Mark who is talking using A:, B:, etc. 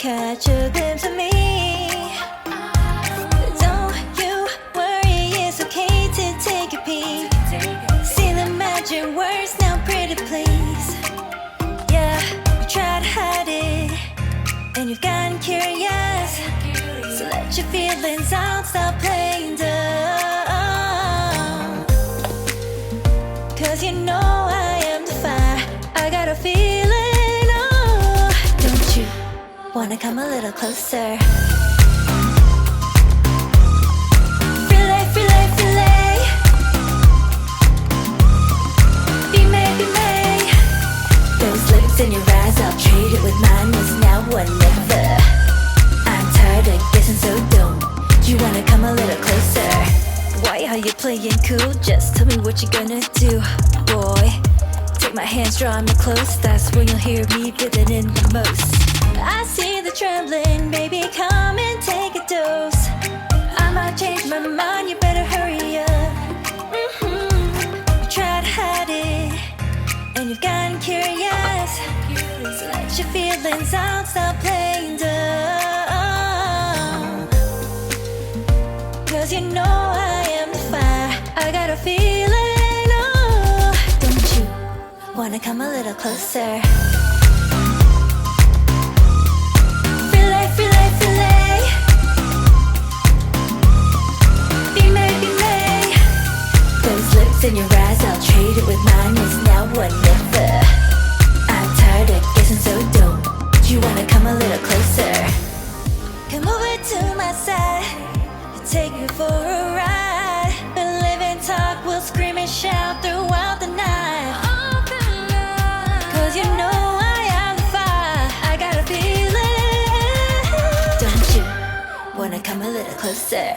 A: catch a glimpse of me. Don't you worry, it's okay to take a peek. See the magic words now, pretty please. Yeah, you try to hide it, and you've gotten curious. So let your feelings out, stop playing dumb. Cause you know I am the fire, I got a feeling, oh. Don't you wanna come a little closer? Filet, filet, filet. Be made, be made. Those lips in your eyes, I'll trade it with mine. It's now or never. I'm tired of guessing, so don't you wanna come a little closer? Why are you playing cool? Just tell me what you're gonna do, boy. Take my hands, draw me close. That's when you'll hear me feeling in the most. I see the trembling, baby, come and take a dose. I might change my mind, you better hurry up. You try to hide it, and you've gotten curious. So let your feelings out, stop playing dumb. Cause you know I am the fire, I got a feeling, oh. Don't you wanna come a little closer? Filet, filet, filet. Be made, be made. Those lips in your eyes, I'll trade it with mine. It's now or never. I'm tired of guessing, so don't you wanna come a little closer? Come over to my side, take me for a ride. We'll live and talk, we'll scream and shout throughout the night. Cause you know I am the fire, I got a feeling. Don't you wanna come a little closer?